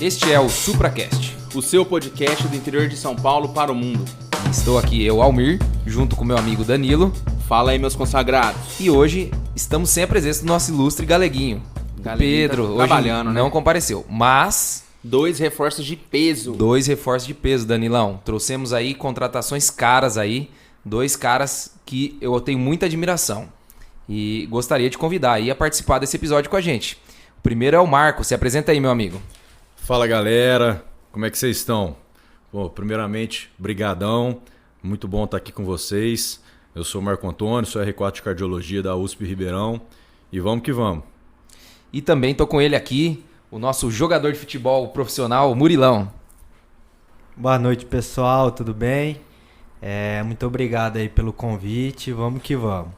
Este é o SupraCast, o seu podcast do interior de São Paulo para o mundo. Estou aqui eu, Almir, junto com meu amigo Danilo. Fala aí, meus consagrados. E hoje estamos sem a presença do nosso ilustre Galeguinho. Pedro, tá hoje trabalhando, não né? compareceu, mas... Dois reforços de peso, Danilão. Trouxemos aí contratações caras aí, dois caras que eu tenho muita admiração. E gostaria de convidar aí a participar desse episódio com a gente. O primeiro é o Marco, se apresenta aí, meu amigo. Fala, galera, como é que vocês estão? Bom, primeiramente, brigadão, muito bom estar aqui com vocês. Eu sou o Marco Antônio, sou R4 de Cardiologia da USP Ribeirão e vamos que vamos. E também tô com ele aqui, o nosso jogador de futebol profissional, Murilão. Boa noite, pessoal, tudo bem? Muito obrigado aí pelo convite, vamos que vamos.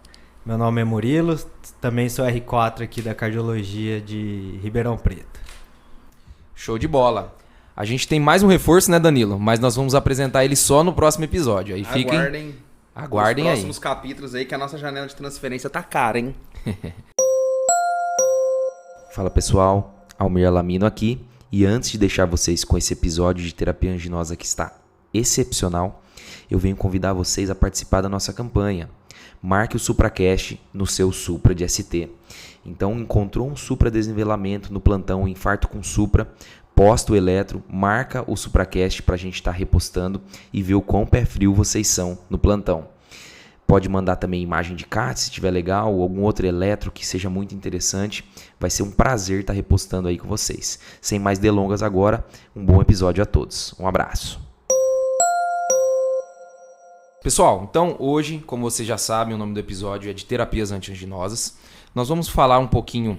Meu nome é Murilo, também sou R4 aqui da Cardiologia de Ribeirão Preto. Show de bola. A gente tem mais um reforço, né, Danilo? Mas nós vamos apresentar ele só no próximo episódio. Aí Aguardem os aí. próximos capítulos aí, que a nossa janela de transferência tá cara, hein? Fala pessoal, Almir Alamino aqui. E antes de deixar vocês com esse episódio de terapia anginosa que está excepcional, eu venho convidar vocês a participar da nossa campanha. Marque o SupraCast no seu Supra de ST. Então, encontrou um Supra desnivelamento no plantão Infarto com Supra, posta o eletro, marca o SupraCast para a gente estar repostando e ver o quão pé frio vocês são no plantão. Pode mandar também imagem de CAT, se estiver legal, ou algum outro eletro que seja muito interessante. Vai ser um prazer estar repostando aí com vocês. Sem mais delongas agora, um bom episódio a todos. Um abraço. Pessoal, então hoje, como vocês já sabem, o nome do episódio é de terapias antianginosas. Nós vamos falar um pouquinho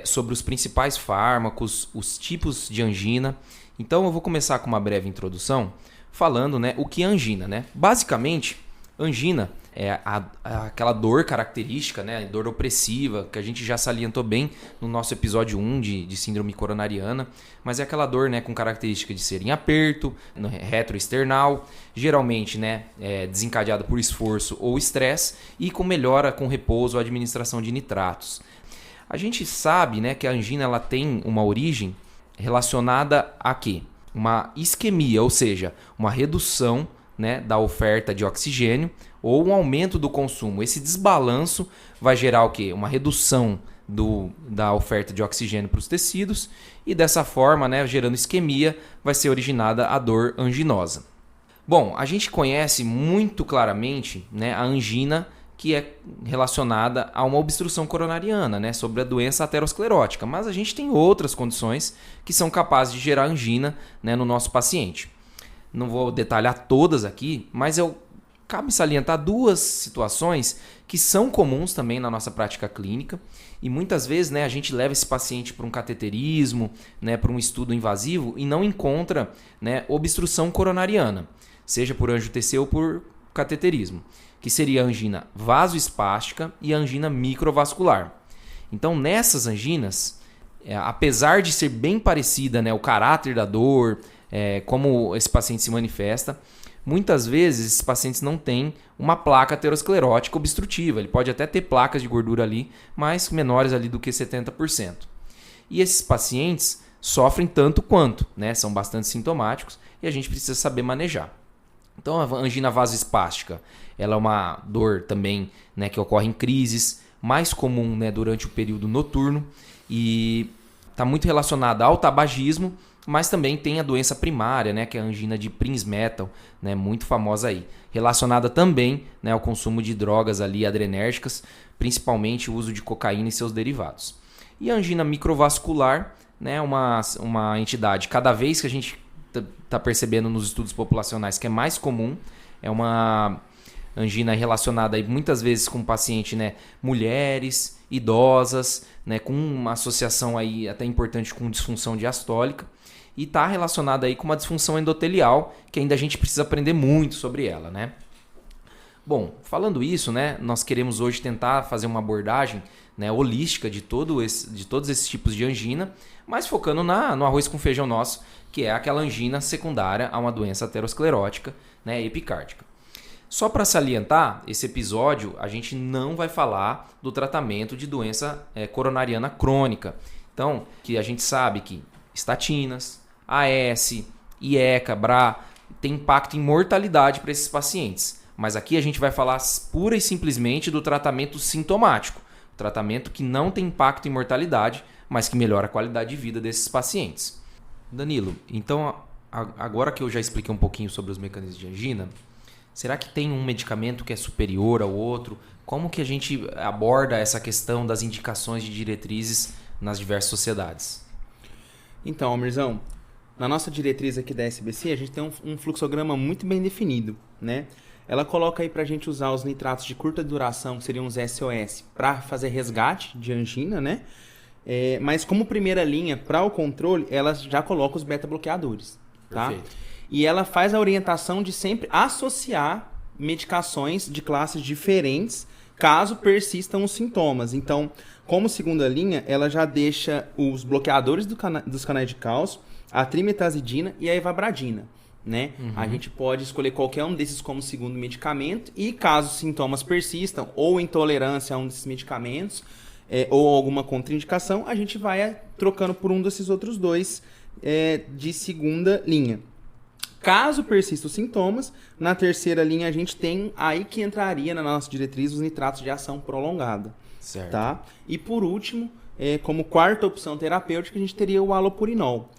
sobre os principais fármacos, os tipos de angina. Então eu vou começar com uma breve introdução falando, né, o que é angina, né? Basicamente, angina é aquela dor característica, né, dor opressiva, que a gente já salientou bem no nosso episódio 1 de síndrome coronariana, mas é aquela dor, né, com característica de ser em aperto, no retroesternal, geralmente, né, desencadeada por esforço ou estresse e com melhora com repouso ou administração de nitratos. A gente sabe, né, que a angina ela tem uma origem relacionada a quê? Uma isquemia, ou seja, uma redução, né, da oferta de oxigênio ou um aumento do consumo. Esse desbalanço vai gerar o quê? Uma redução da oferta de oxigênio para os tecidos e dessa forma, né, gerando isquemia, vai ser originada a dor anginosa. Bom, a gente conhece muito claramente, né, a angina que é relacionada a uma obstrução coronariana, né, sobre a doença aterosclerótica, mas a gente tem outras condições que são capazes de gerar angina, né, no nosso paciente. Não vou detalhar todas aqui, mas cabe salientar duas situações que são comuns também na nossa prática clínica e muitas vezes, né, a gente leva esse paciente para um cateterismo, né, para um estudo invasivo e não encontra, né, obstrução coronariana, seja por angio-TC ou por cateterismo, que seria a angina vasoespástica e a angina microvascular. Então, nessas anginas, apesar de ser bem parecida, né, o caráter da dor, como esse paciente se manifesta, muitas vezes esses pacientes não têm uma placa aterosclerótica obstrutiva. Ele pode até ter placas de gordura ali, mas menores ali do que 70%. E esses pacientes sofrem tanto quanto, né? São bastante sintomáticos e a gente precisa saber manejar. Então a angina vasoespástica, ela é uma dor também, né, que ocorre em crises, mais comum, né, durante o período noturno e está muito relacionada ao tabagismo, mas também tem a doença primária, né, que é a angina de Prinzmetal, né, muito famosa aí. Relacionada também, né, ao consumo de drogas ali adrenérgicas, principalmente o uso de cocaína e seus derivados. E a angina microvascular, né, uma entidade, cada vez que a gente está percebendo nos estudos populacionais que é mais comum, é uma angina relacionada aí, muitas vezes com paciente, né, mulheres, idosas, né, com uma associação aí até importante com disfunção diastólica. E está relacionada aí com uma disfunção endotelial, que ainda a gente precisa aprender muito sobre ela, né? Bom, falando isso, né, nós queremos hoje tentar fazer uma abordagem, né, holística de todos esses tipos de angina, mas focando no arroz com feijão nosso, que é aquela angina secundária a uma doença aterosclerótica, né, epicárdica. Só para salientar, esse episódio a gente não vai falar do tratamento de doença coronariana crônica. Então, que a gente sabe que estatinas, AS, IECA, BRA, tem impacto em mortalidade para esses pacientes. Mas aqui a gente vai falar pura e simplesmente do tratamento sintomático. Tratamento que não tem impacto em mortalidade, mas que melhora a qualidade de vida desses pacientes. Danilo, então agora que eu já expliquei um pouquinho sobre os mecanismos de angina, será que tem um medicamento que é superior ao outro? Como que a gente aborda essa questão das indicações de diretrizes nas diversas sociedades? Então, Almirzão, na nossa diretriz aqui da SBC, a gente tem um fluxograma muito bem definido, né? Ela coloca aí pra gente usar os nitratos de curta duração, que seriam os SOS, para fazer resgate de angina, né? Mas como primeira linha, para o controle, ela já coloca os beta-bloqueadores, tá? Perfeito. E ela faz a orientação de sempre associar medicações de classes diferentes, caso persistam os sintomas. Então, como segunda linha, ela já deixa os bloqueadores dos canais de cálcio, a trimetazidina e a evabradina, né? A gente pode escolher qualquer um desses como segundo medicamento e caso os sintomas persistam ou intolerância a um desses medicamentos ou alguma contraindicação, a gente vai trocando por um desses outros dois de segunda linha. Caso persistam os sintomas, na terceira linha a gente tem aí que entraria na nossa diretriz os nitratos de ação prolongada. Certo. Tá? E por último, como quarta opção terapêutica, a gente teria o halopurinol.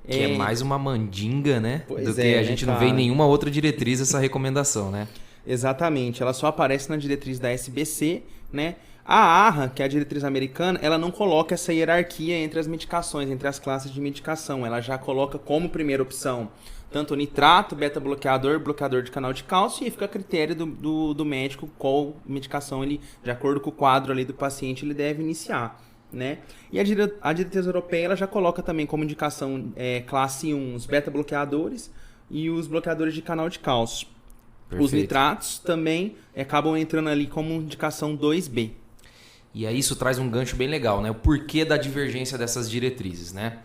Que é mais uma mandinga, né? Pois do que a né, gente não cara? vê em nenhuma outra diretriz essa recomendação, né? Exatamente, ela só aparece na diretriz da SBC, né? A ARRA, que é a diretriz americana, ela não coloca essa hierarquia entre as medicações, entre as classes de medicação. Ela já coloca como primeira opção tanto o nitrato, beta-bloqueador, bloqueador de canal de cálcio, e fica a critério do médico qual medicação ele, de acordo com o quadro ali do paciente, ele deve iniciar, né? E a diretriz europeia ela já coloca também como indicação classe 1 os beta-bloqueadores e os bloqueadores de canal de cálcio. Perfeito. Os nitratos também acabam entrando ali como indicação 2B. E aí isso traz um gancho bem legal, né? O porquê da divergência dessas diretrizes, né?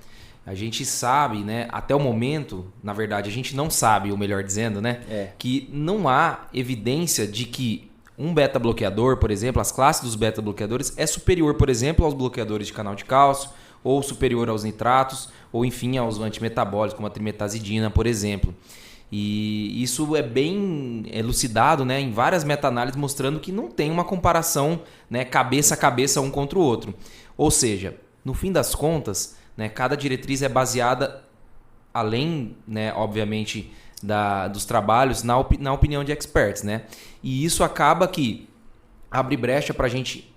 A gente sabe, né? Até o momento, na verdade, a gente não sabe, ou melhor dizendo, né? Que não há evidência de que um beta-bloqueador, por exemplo, as classes dos beta-bloqueadores é superior, por exemplo, aos bloqueadores de canal de cálcio, ou superior aos nitratos, ou enfim, aos antimetabólicos, como a trimetazidina, por exemplo. E isso é bem elucidado, né, em várias meta-análises mostrando que não tem uma comparação, né, cabeça a cabeça um contra o outro. Ou seja, no fim das contas, né, cada diretriz é baseada, além, né, obviamente, dos trabalhos, na opinião de experts, né? E isso acaba que abre brecha para a gente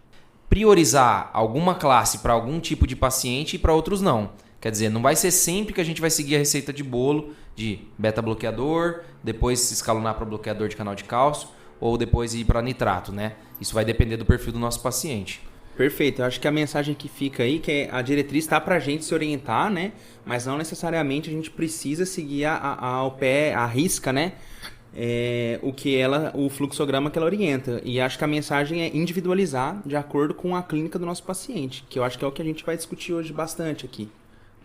priorizar alguma classe para algum tipo de paciente e para outros não. Quer dizer, não vai ser sempre que a gente vai seguir a receita de bolo de beta-bloqueador, depois se escalonar para bloqueador de canal de cálcio ou depois ir para nitrato, né? Isso vai depender do perfil do nosso paciente. Perfeito, eu acho que a mensagem que fica aí, que a diretriz está para a gente se orientar, né? Mas não necessariamente a gente precisa seguir ao pé, à risca, né? O fluxograma que ela orienta. E acho que a mensagem é individualizar de acordo com a clínica do nosso paciente, que eu acho que é o que a gente vai discutir hoje bastante aqui.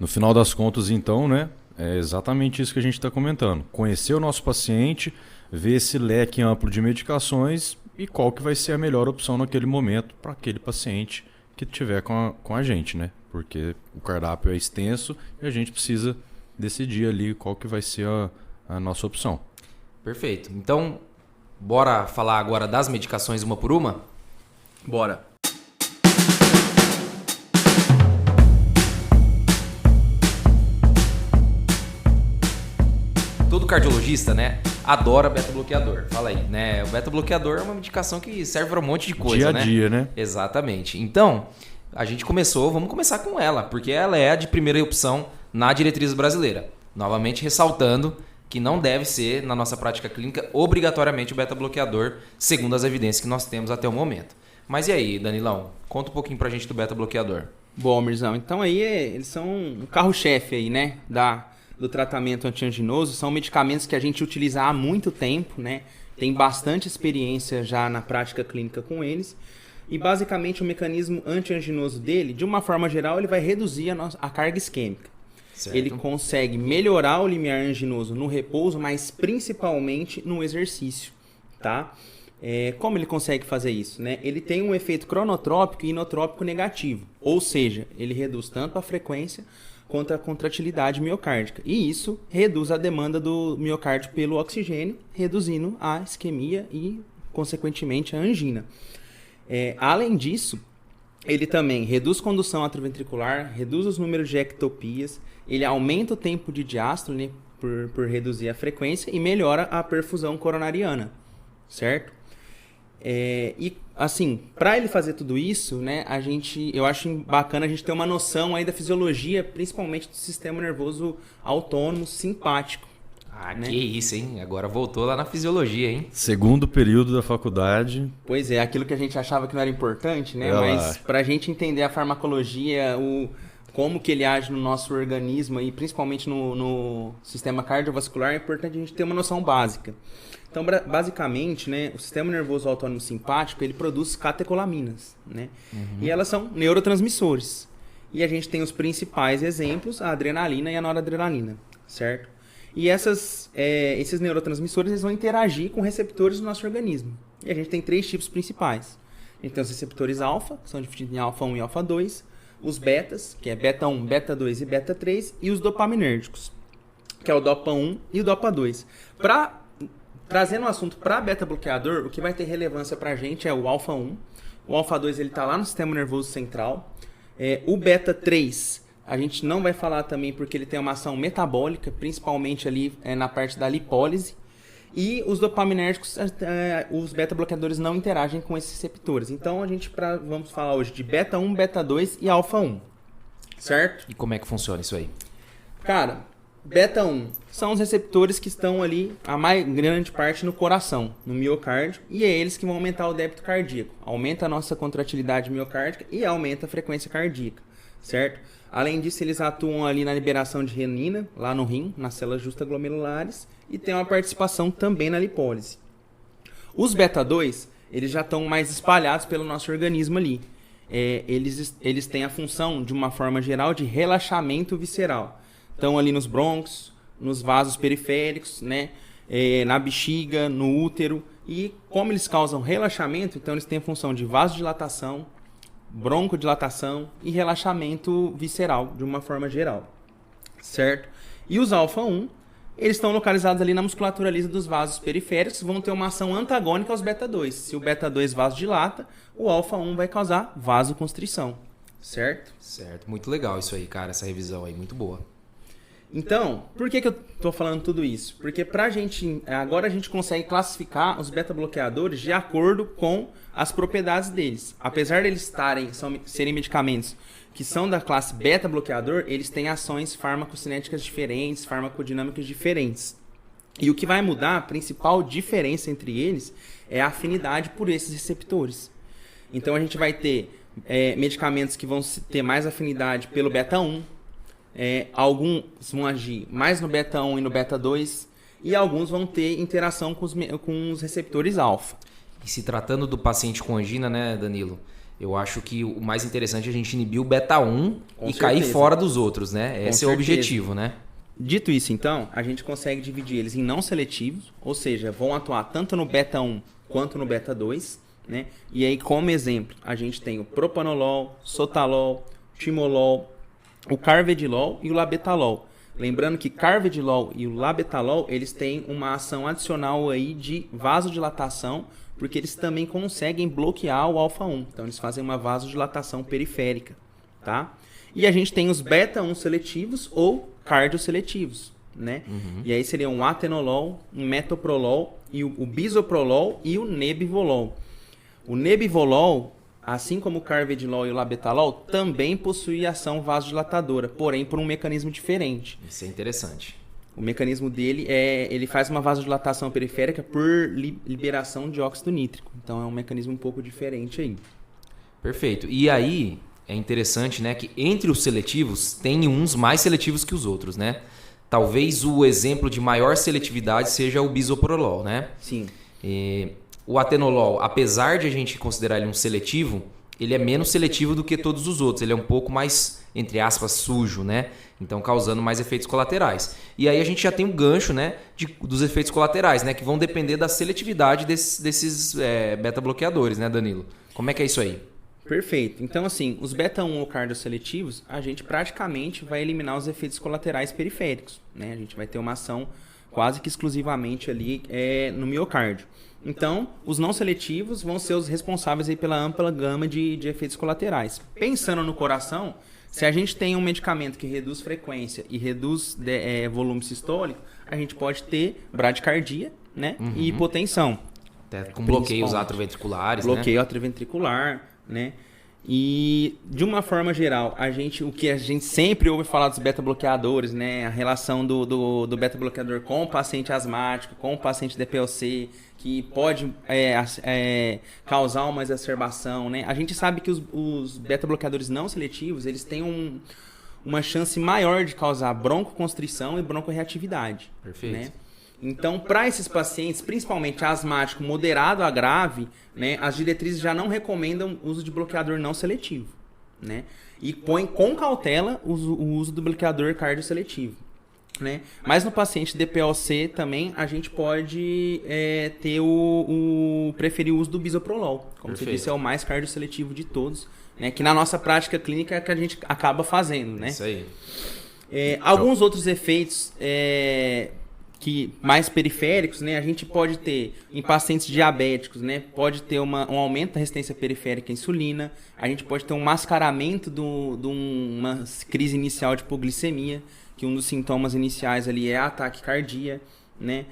No final das contas, então, né? É exatamente isso que a gente está comentando. Conhecer o nosso paciente, ver esse leque amplo de medicações e qual que vai ser a melhor opção naquele momento para aquele paciente que tiver com a gente, né? Porque o cardápio é extenso e a gente precisa decidir ali qual que vai ser a nossa opção. Perfeito. Então, bora falar agora das medicações uma por uma? Bora! Todo cardiologista, né, adora beta-bloqueador. Fala aí, né? O beta-bloqueador é uma medicação que serve para um monte de coisa, né? Dia a dia, né? Exatamente. Então, a gente vamos começar com ela, porque ela é a de primeira opção na diretriz brasileira. Novamente ressaltando que não deve ser, na nossa prática clínica, obrigatoriamente o beta-bloqueador, segundo as evidências que nós temos até o momento. Mas e aí, Danilão? Conta um pouquinho pra gente do beta-bloqueador. Bom, Mirzão, então aí eles são um carro-chefe aí, né, do tratamento antianginoso. São medicamentos que a gente utiliza há muito tempo, né? Tem bastante experiência já na prática clínica com eles. E basicamente o mecanismo antianginoso dele, de uma forma geral, ele vai reduzir a carga isquêmica. Certo. Ele consegue melhorar o limiar anginoso no repouso, mas principalmente no exercício, tá? Como ele consegue fazer isso, né? Ele tem um efeito cronotrópico e inotrópico negativo, ou seja, ele reduz tanto a frequência contra a contratilidade miocárdica. E isso reduz a demanda do miocárdio pelo oxigênio, reduzindo a isquemia e, consequentemente, a angina. Além disso, ele também reduz condução atrioventricular, reduz os números de ectopias, ele aumenta o tempo de diástole, né, por reduzir a frequência, e melhora a perfusão coronariana, certo? E assim, para ele fazer tudo isso, né, eu acho bacana a gente ter uma noção aí da fisiologia, principalmente do sistema nervoso autônomo simpático. Né? Que isso, hein? Agora voltou lá na fisiologia, hein? Segundo período da faculdade. Pois é, aquilo que a gente achava que não era importante, né? Mas para a gente entender a farmacologia, como que ele age no nosso organismo e principalmente no sistema cardiovascular, é importante a gente ter uma noção básica. Então, basicamente, né, o sistema nervoso autônomo simpático, ele produz catecolaminas, né? E elas são neurotransmissores. E a gente tem os principais exemplos, a adrenalina e a noradrenalina, certo? E esses neurotransmissores, eles vão interagir com receptores do nosso organismo. E a gente tem 3 tipos principais. A gente tem os receptores alfa, que são divididos em alfa 1 e alfa 2, os betas, que é beta 1, beta 2 e beta 3, e os dopaminérgicos, que é o dopa 1 e o dopa 2. Trazendo o assunto para beta-bloqueador, o que vai ter relevância para a gente é o alfa 1. O alfa 2 está lá no sistema nervoso central. O beta 3, a gente não vai falar também porque ele tem uma ação metabólica, principalmente ali na parte da lipólise. E os dopaminérgicos, os beta-bloqueadores não interagem com esses receptores. Então, vamos falar hoje de beta 1, beta 2 e alfa 1. Certo? E como é que funciona isso aí? Cara, beta 1 são os receptores que estão ali, a mais grande parte, no coração, no miocárdio. E é eles que vão aumentar o débito cardíaco. Aumenta a nossa contratilidade miocárdica e aumenta a frequência cardíaca. Certo? Além disso, eles atuam ali na liberação de renina, lá no rim, nas células justaglomerulares, e tem uma participação também na lipólise. Os beta-2, eles já estão mais espalhados pelo nosso organismo ali. Eles têm a função, de uma forma geral, de relaxamento visceral. Estão ali nos brônquios, nos vasos periféricos, né? Na bexiga, no útero. E como eles causam relaxamento, então eles têm a função de vasodilatação, broncodilatação e relaxamento visceral, de uma forma geral, certo? E os alfa 1, eles estão localizados ali na musculatura lisa dos vasos periféricos, vão ter uma ação antagônica aos beta 2. Se o beta 2 vasodilata, o alfa 1 vai causar vasoconstrição, certo? Certo, muito legal isso aí, cara, essa revisão aí, muito boa. Então, por que eu tô falando tudo isso? Porque agora a gente consegue classificar os beta-bloqueadores de acordo com as propriedades deles. Apesar de eles serem medicamentos que são da classe beta-bloqueador, eles têm ações farmacocinéticas diferentes, farmacodinâmicas diferentes. E o que vai mudar, a principal diferença entre eles, é a afinidade por esses receptores. Então a gente vai ter medicamentos que vão ter mais afinidade pelo beta 1, alguns vão agir mais no beta 1 e no beta 2, e alguns vão ter interação com os receptores alfa. E se tratando do paciente com angina, né, Danilo? Eu acho que o mais interessante é a gente inibir o beta 1 e cair fora dos outros, né? Esse é o objetivo, né? Dito isso, então, a gente consegue dividir eles em não seletivos, ou seja, vão atuar tanto no beta 1 quanto no beta 2, né? E aí, como exemplo, a gente tem o propanolol, sotalol, timolol, o carvedilol e o labetalol. Lembrando que carvedilol e o labetalol, eles têm uma ação adicional aí de vasodilatação, porque eles também conseguem bloquear o alfa 1. Então, eles fazem uma vasodilatação periférica, tá? E a gente tem os beta 1 seletivos ou cardioseletivos, né? E aí seriam um atenolol, um metoprolol, e o bisoprolol e o nebivolol. O nebivolol, assim como o carvedilol e o labetalol, também possui ação vasodilatadora, porém por um mecanismo diferente. Isso é interessante. O mecanismo dele ele faz uma vasodilatação periférica por liberação de óxido nítrico. Então é um mecanismo um pouco diferente aí. Perfeito. E aí é interessante, né, que entre os seletivos tem uns mais seletivos que os outros, né? Talvez o exemplo de maior seletividade seja o bisoprolol, né? Sim. O atenolol, apesar de a gente considerar ele um seletivo, ele é menos seletivo do que todos os outros. Ele é um pouco mais, entre aspas, sujo, né? Então, causando mais efeitos colaterais. E aí a gente já tem um gancho, né, dos efeitos colaterais, né? Que vão depender da seletividade desses beta-bloqueadores, né, Danilo? Como é que é isso aí? Perfeito. Então, assim, os beta-1 ou cardioseletivos, a gente praticamente vai eliminar os efeitos colaterais periféricos, né? A gente vai ter uma ação quase que exclusivamente ali no miocárdio. Então, os não seletivos vão ser os responsáveis aí pela ampla gama de efeitos colaterais. Pensando no coração, se a gente tem um medicamento que reduz frequência e reduz volume sistólico, a gente pode ter bradicardia, né? E hipotensão. Até com bloqueios atrioventriculares, Bloqueio atrioventricular, né? E, de uma forma geral, o que a gente sempre ouve falar dos beta-bloqueadores, né? A relação do beta-bloqueador com o paciente asmático, com o paciente DPOC, que pode causar uma exacerbação, né? A gente sabe que os beta-bloqueadores não seletivos, eles têm uma chance maior de causar broncoconstrição e broncorreatividade. Perfeito. Né? Então, para esses pacientes, principalmente asmático moderado a grave, né, as diretrizes já não recomendam o uso de bloqueador não seletivo, né? E põe com cautela o uso do bloqueador cardioseletivo, né? Mas no paciente DPOC também a gente pode preferir o uso do bisoprolol, como você disse, é o mais cardioseletivo de todos, né? Que na nossa prática clínica é que a gente acaba fazendo, né? Isso aí. Alguns outros efeitos mais periféricos, né, a gente pode ter em pacientes diabéticos, né, pode ter um aumento da resistência periférica à insulina, a gente pode ter um mascaramento de uma crise inicial de hipoglicemia, que um dos sintomas iniciais ali é ataque cardíaco, né.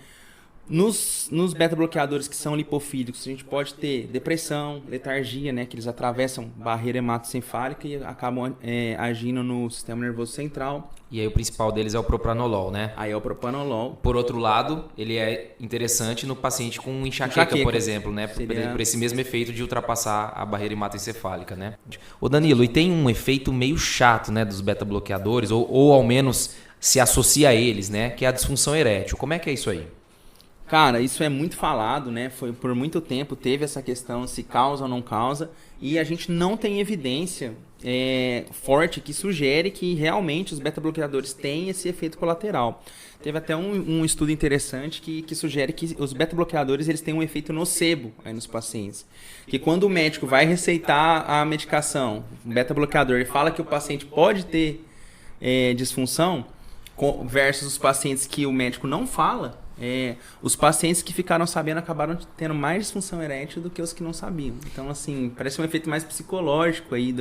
Nos beta-bloqueadores que são lipofílicos, a gente pode ter depressão, letargia, né, que eles atravessam barreira hematocefálica e acabam agindo no sistema nervoso central. E aí o principal deles é o propranolol, né? Aí é o propranolol. Por outro lado, ele é interessante no paciente com enxaqueca, por exemplo, né? Por esse mesmo efeito de ultrapassar a barreira hematoencefálica, né? Ô Danilo, e tem um efeito meio chato, né, dos beta-bloqueadores, ou ao menos se associa a eles, né? Que é a disfunção erétil. Como é que é isso aí? Cara, isso é muito falado, né? Por muito tempo teve essa questão se causa ou não causa, e a gente não tem evidência forte que sugere que realmente os beta-bloqueadores têm esse efeito colateral. Teve até um estudo interessante que sugere que os beta-bloqueadores eles têm um efeito nocebo aí nos pacientes. Que quando o médico vai receitar a medicação, um beta-bloqueador, e fala que o paciente pode ter disfunção, versus os pacientes que o médico não fala, os pacientes que ficaram sabendo acabaram tendo mais disfunção erétil do que os que não sabiam. Então, assim, parece um efeito mais psicológico aí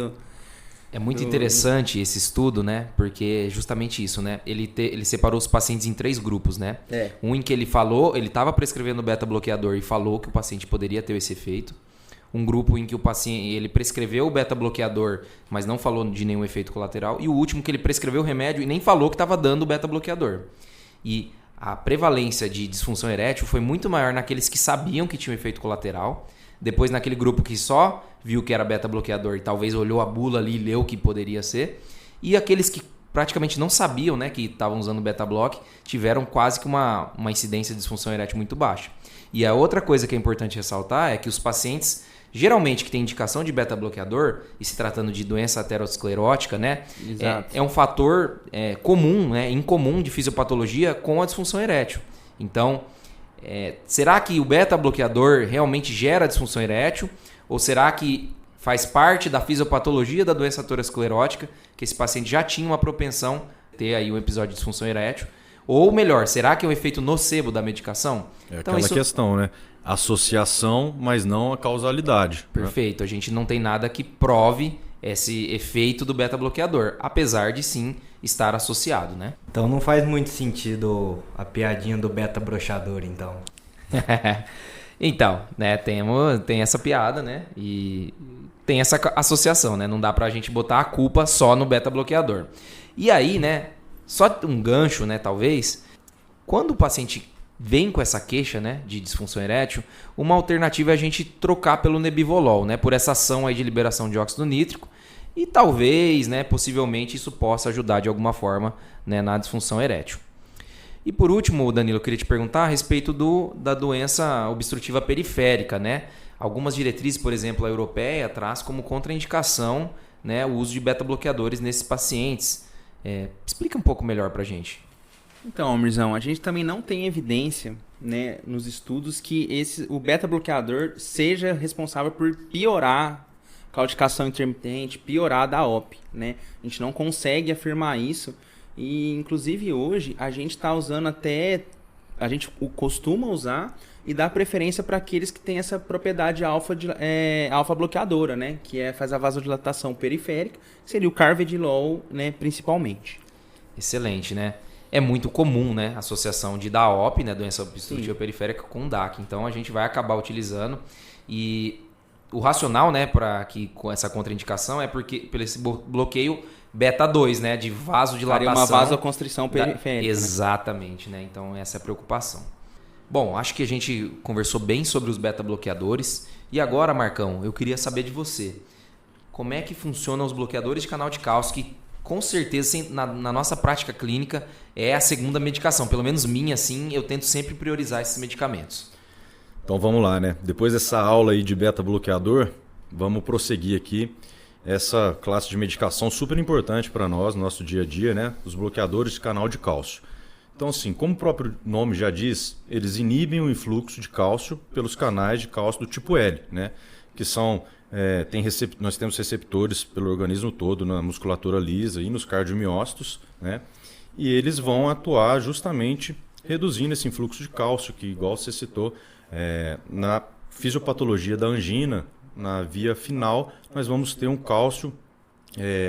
É muito interessante esse estudo, né? Porque é justamente isso, né? Ele separou os pacientes em 3 grupos, né? Um em que ele estava prescrevendo beta-bloqueador e falou que o paciente poderia ter esse efeito. Um grupo em que o paciente ele prescreveu o beta-bloqueador, mas não falou de nenhum efeito colateral. E o último que ele prescreveu o remédio e nem falou que estava dando o beta-bloqueador. E a prevalência de disfunção erétil foi muito maior naqueles que sabiam que tinha um efeito colateral. Depois naquele grupo que só viu que era beta-bloqueador e talvez olhou a bula ali e leu que poderia ser. E aqueles que praticamente não sabiam, né, que estavam usando beta-block, tiveram quase que uma incidência de disfunção erétil muito baixa. E a outra coisa que é importante ressaltar é que os pacientes, geralmente que tem indicação de beta-bloqueador, e se tratando de doença aterosclerótica, né, é um fator comum, né, incomum de fisiopatologia com a disfunção erétil. Então, será que o beta-bloqueador realmente gera disfunção erétil? Ou será que faz parte da fisiopatologia da doença aterosclerótica, que esse paciente já tinha uma propensão a ter aí um episódio de disfunção erétil? Ou melhor, será que é um efeito nocebo da medicação? Então, aquela questão, né? Associação, mas não a causalidade. Perfeito. Né? A gente não tem nada que prove esse efeito do beta-bloqueador, apesar de sim estar associado, né? Então não faz muito sentido a piadinha do beta-broxador, então. Então, né, tem essa piada, né? E tem essa associação, né? Não dá pra gente botar a culpa só no beta-bloqueador. E aí, né, só um gancho, né, talvez, quando o paciente vem com essa queixa, né, de disfunção erétil, uma alternativa é a gente trocar pelo nebivolol, né, por essa ação aí de liberação de óxido nítrico, e talvez, né, possivelmente isso possa ajudar de alguma forma, né, na disfunção erétil. E por último, Danilo, eu queria te perguntar a respeito da doença obstrutiva periférica, né? Algumas diretrizes, por exemplo, a europeia traz como contraindicação, né, o uso de beta-bloqueadores nesses pacientes. Explica um pouco melhor pra gente. Então, Almirzão, a gente também não tem evidência, né, nos estudos que o beta-bloqueador seja responsável por piorar claudicação intermitente, piorada a OP, né? A gente não consegue afirmar isso e, inclusive, hoje a gente está usando a gente costuma usar e dá preferência para aqueles que têm essa propriedade alfa bloqueadora, né? Que faz a vasodilatação periférica, que seria o carvedilol, né, principalmente. Excelente, né? É muito comum, né, a associação de DAOP, né, doença obstrutiva periférica, com DAC. Então a gente vai acabar utilizando e o racional, né, para que com essa contraindicação é porque pelo esse bloqueio beta 2, né, de vasodilatação. Faria uma vasoconstrição periférica. Exatamente, né? Então essa é a preocupação. Bom, acho que a gente conversou bem sobre os beta bloqueadores e agora, Marcão, eu queria saber de você. Como é que funcionam os bloqueadores de canal de cálcio que com certeza, na nossa prática clínica, é a segunda medicação. Pelo menos minha, assim, eu tento sempre priorizar esses medicamentos. Então vamos lá, né? Depois dessa aula aí de beta-bloqueador, vamos prosseguir aqui essa classe de medicação super importante para nós, no nosso dia a dia, né? Os bloqueadores de canal de cálcio. Então, assim, como o próprio nome já diz, eles inibem o influxo de cálcio pelos canais de cálcio do tipo L, né? Que são... nós temos receptores pelo organismo todo, na musculatura lisa e nos cardiomiócitos, né? E eles vão atuar justamente reduzindo esse influxo de cálcio, que, igual você citou, na fisiopatologia da angina, na via final, nós vamos ter um cálcio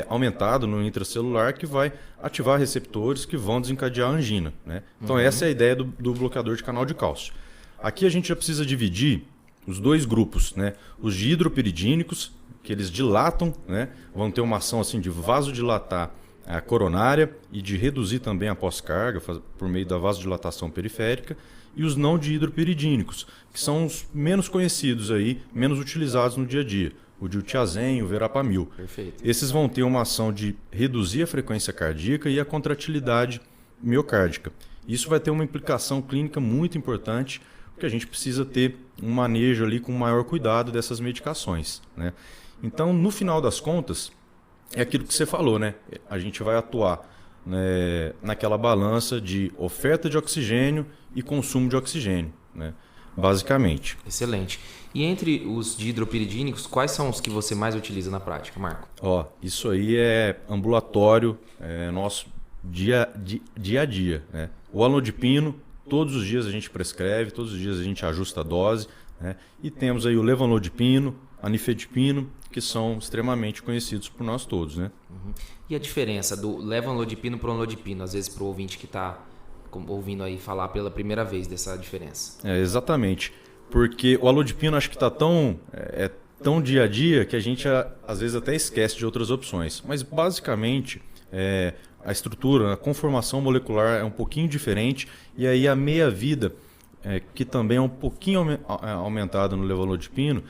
aumentado no intracelular que vai ativar receptores que vão desencadear a angina, né? Então essa é a ideia do bloqueador de canal de cálcio. Aqui a gente já precisa dividir os dois grupos, né? Os de hidropiridínicos, que eles dilatam, né? Vão ter uma ação assim de vasodilatar a coronária e de reduzir também a pós-carga por meio da vasodilatação periférica, e os não de hidropiridínicos, que são os menos conhecidos aí, menos utilizados no dia a dia, o diltiazem e o verapamil. Perfeito. Esses vão ter uma ação de reduzir a frequência cardíaca e a contratilidade miocárdica. Isso vai ter uma implicação clínica muito importante, porque a gente precisa ter um manejo ali com maior cuidado dessas medicações, né? Então, no final das contas, é aquilo que você falou, né? A gente vai atuar, né, naquela balança de oferta de oxigênio e consumo de oxigênio, né? Basicamente. Excelente. E entre os de hidropiridínicos, quais são os que você mais utiliza na prática, Marco? Isso aí é ambulatório, nosso dia a dia, né? O alodipino, todos os dias a gente prescreve, todos os dias a gente ajusta a dose, né? E temos aí o levanlodipino, a nifedipino, que são extremamente conhecidos por nós todos, né? E a diferença do levanlodipino para o anlodipino, às vezes para o ouvinte que está ouvindo aí falar pela primeira vez dessa diferença? Exatamente, porque o alodipino acho que está tão dia a dia que a gente às vezes até esquece de outras opções, mas basicamente a estrutura, a conformação molecular é um pouquinho diferente, e aí a meia-vida, que também é um pouquinho aumentada no levanlodipino,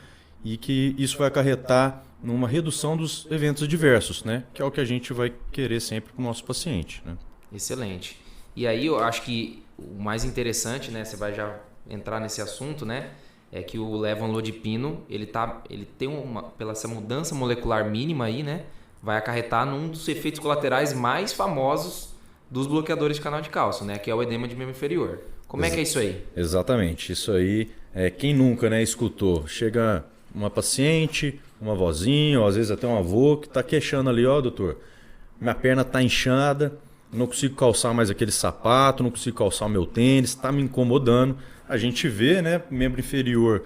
e que isso vai acarretar numa redução dos eventos adversos, né? Que é o que a gente vai querer sempre para o nosso paciente, né? Excelente. E aí eu acho que o mais interessante, né? Você vai já entrar nesse assunto, né? É que o levanlodipino, ele tem pela essa mudança molecular mínima aí, né? Vai acarretar num dos efeitos colaterais mais famosos dos bloqueadores de canal de cálcio, né? Que é o edema de membro inferior. Como é que é isso aí? Exatamente. Isso aí, quem nunca, né, escutou? Chega uma paciente, uma vozinha, ou às vezes até um avô, que está queixando ali, doutor, minha perna está inchada, não consigo calçar mais aquele sapato, não consigo calçar o meu tênis, está me incomodando. A gente vê, né, membro inferior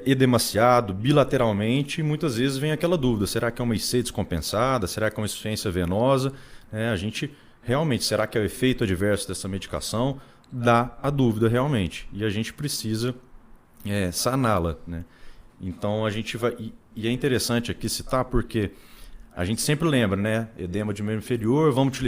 edemaciado bilateralmente, e muitas vezes vem aquela dúvida, será que é uma IC descompensada, será que é uma insuficiência venosa? A gente realmente, será que é o efeito adverso dessa medicação? Dá a dúvida realmente, e a gente precisa saná-la, né? Então a gente vai, e é interessante aqui citar porque a gente sempre lembra, né? Edema de membro inferior, vamos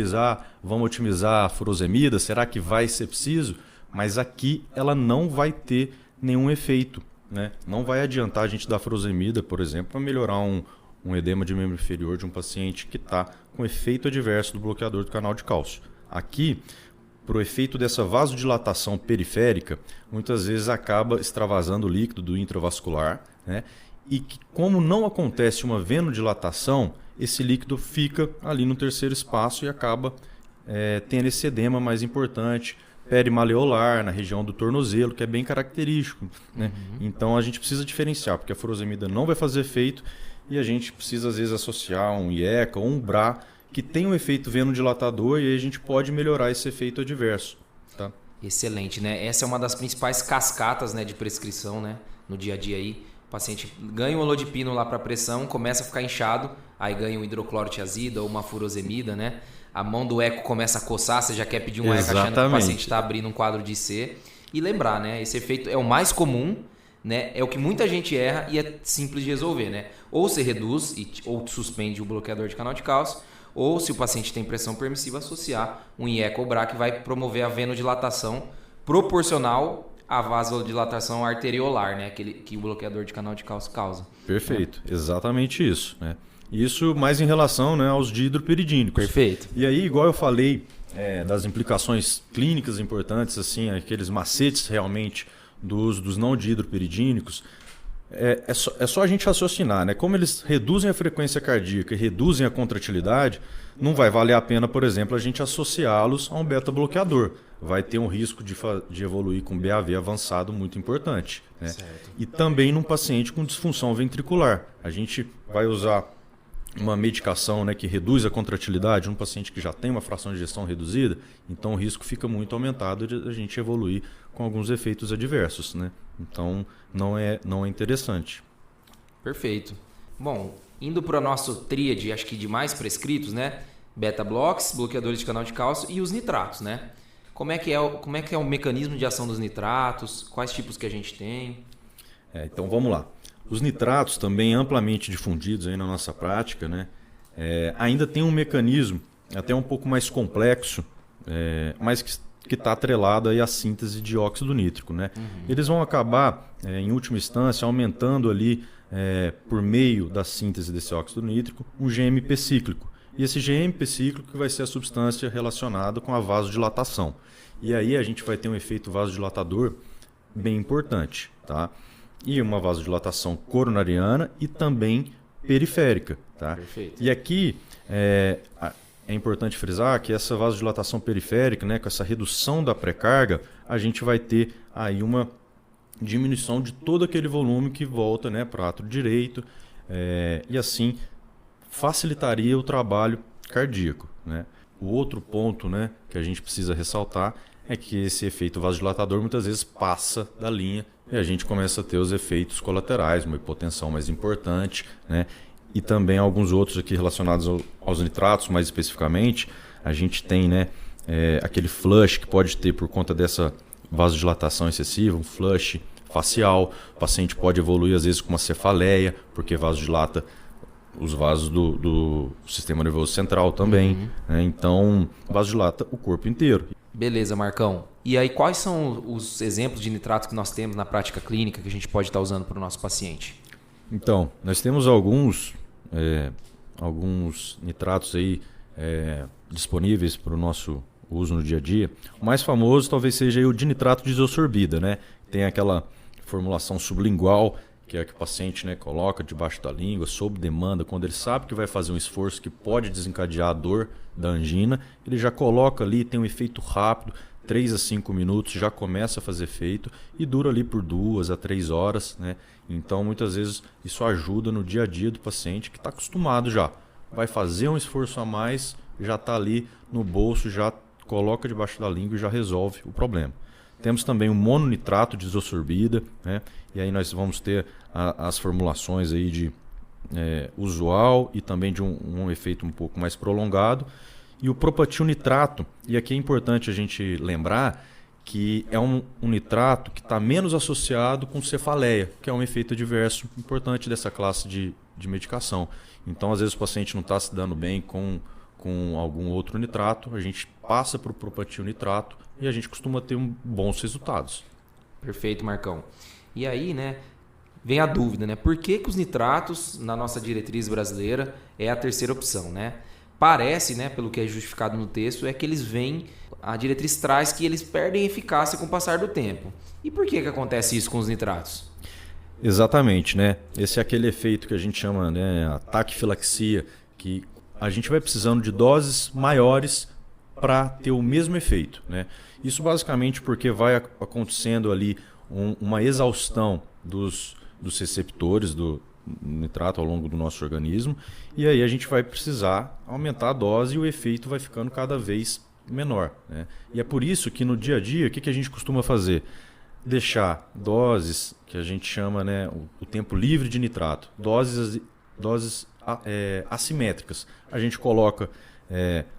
otimizar a furosemida, será que vai ser preciso? Mas aqui ela não vai ter nenhum efeito, né? Não vai adiantar a gente dar furosemida, por exemplo, para melhorar um edema de membro inferior de um paciente que está com efeito adverso do bloqueador do canal de cálcio. Aqui, para o efeito dessa vasodilatação periférica, muitas vezes acaba extravasando o líquido do intravascular, né? E que, como não acontece uma venodilatação, esse líquido fica ali no terceiro espaço e acaba tendo esse edema mais importante, perimaleolar, na região do tornozelo, que é bem característico, né? Então a gente precisa diferenciar, porque a furosemida não vai fazer efeito e a gente precisa às vezes associar um IECA ou um BRA que tem um efeito venodilatador e aí a gente pode melhorar esse efeito adverso. Tá? Excelente, né? Essa é uma das principais cascatas, né, de prescrição, né, no dia a dia aí. O paciente ganha um olodipino lá para pressão, começa a ficar inchado, aí ganha um hidroclorotiazida ou uma furosemida, né? A mão do eco começa a coçar, você já quer pedir um eco achando que o paciente está abrindo um quadro de IC. E lembrar, né? Esse efeito é o mais comum, né? É o que muita gente erra e é simples de resolver, né? Ou você reduz ou suspende o bloqueador de canal de cálcio, ou se o paciente tem pressão permissiva, associar um IECA ou BRA que vai promover a venodilatação proporcional à vasodilatação arteriolar, né? Que o bloqueador de canal de cálcio causa. Perfeito, exatamente isso, né? Isso mais em relação, né, aos dihidropiridínicos. Perfeito. E aí, igual eu falei das implicações clínicas importantes, assim, aqueles macetes realmente do uso dos não dihidropiridínicos, é só a gente raciocinar, né? Como eles reduzem a frequência cardíaca e reduzem a contratilidade, não vai valer a pena, por exemplo, a gente associá-los a um beta-bloqueador. Vai ter um risco de evoluir com BAV avançado muito importante. Né? E também num paciente com disfunção ventricular. A gente vai usar uma medicação, né, que reduz a contratilidade num paciente que já tem uma fração de ejeção reduzida, então o risco fica muito aumentado de a gente evoluir com alguns efeitos adversos. Né? Então não é interessante. Perfeito. Bom, indo para o nosso tríade, acho que de mais prescritos, né? Beta-blocks, bloqueadores de canal de cálcio e os nitratos, né? Como é que é o mecanismo de ação dos nitratos? Quais tipos que a gente tem? Então vamos lá. Os nitratos, também amplamente difundidos aí na nossa prática, né? Ainda tem um mecanismo até um pouco mais complexo, mas que está atrelado aí à síntese de óxido nítrico. Né? Eles vão acabar, em última instância, aumentando ali, por meio da síntese desse óxido nítrico, um GMP cíclico. E esse GMP cíclico vai ser a substância relacionada com a vasodilatação. E aí a gente vai ter um efeito vasodilatador bem importante. Tá? E uma vasodilatação coronariana e também periférica. Tá? Perfeito. E aqui é importante frisar que essa vasodilatação periférica, né, com essa redução da pré-carga, a gente vai ter aí uma diminuição de todo aquele volume que volta, né, para o átrio direito, e assim facilitaria o trabalho cardíaco. Né? O outro ponto, né, que a gente precisa ressaltar é que esse efeito vasodilatador muitas vezes passa da linha e a gente começa a ter os efeitos colaterais, uma hipotensão mais importante, né? E também alguns outros aqui relacionados aos nitratos, mais especificamente. A gente tem, né, aquele flush que pode ter por conta dessa vasodilatação excessiva, um flush facial. O paciente pode evoluir às vezes com uma cefaleia, porque vasodilata os vasos do sistema nervoso central também. Né? Então, vasodilata o corpo inteiro. Beleza, Marcão. E aí, quais são os exemplos de nitratos que nós temos na prática clínica que a gente pode estar usando para o nosso paciente? Então, nós temos alguns nitratos aí disponíveis para o nosso uso no dia a dia. O mais famoso talvez seja aí o dinitrato de isosorbida, né? Tem aquela formulação sublingual, que é a que o paciente, né, coloca debaixo da língua, sob demanda, quando ele sabe que vai fazer um esforço que pode desencadear a dor da angina, ele já coloca ali, tem um efeito rápido, 3 a 5 minutos, já começa a fazer efeito e dura ali por 2 a 3 horas. Né? Então, muitas vezes, isso ajuda no dia a dia do paciente que está acostumado já. Vai fazer um esforço a mais, já está ali no bolso, já coloca debaixo da língua e já resolve o problema. Temos também o mononitrato de isosorbida, né? E aí nós vamos ter as formulações aí de usual e também de um efeito um pouco mais prolongado. E o propatilnitrato, e aqui é importante a gente lembrar que é um nitrato que está menos associado com cefaleia, que é um efeito adverso importante dessa classe de medicação. Então, às vezes o paciente não está se dando bem com algum outro nitrato, a gente passa para o propatilnitrato e a gente costuma ter bons resultados. Perfeito, Marcão. E aí, né, vem a dúvida, né? Por que os nitratos, na nossa diretriz brasileira, é a terceira opção, né? Parece, né, pelo que é justificado no texto, é que eles vêm, a diretriz traz que eles perdem eficácia com o passar do tempo. E por que acontece isso com os nitratos? Exatamente, né? Esse é aquele efeito que a gente chama, né, ataque-filaxia, que a gente vai precisando de doses maiores para ter o mesmo efeito, né? Isso basicamente porque vai acontecendo ali uma exaustão dos receptores nitrato ao longo do nosso organismo, e aí a gente vai precisar aumentar a dose e o efeito vai ficando cada vez menor, né? E é por isso que no dia a dia, o que a gente costuma fazer? Deixar doses que a gente chama, né, o tempo livre de nitrato, doses assimétricas. A gente coloca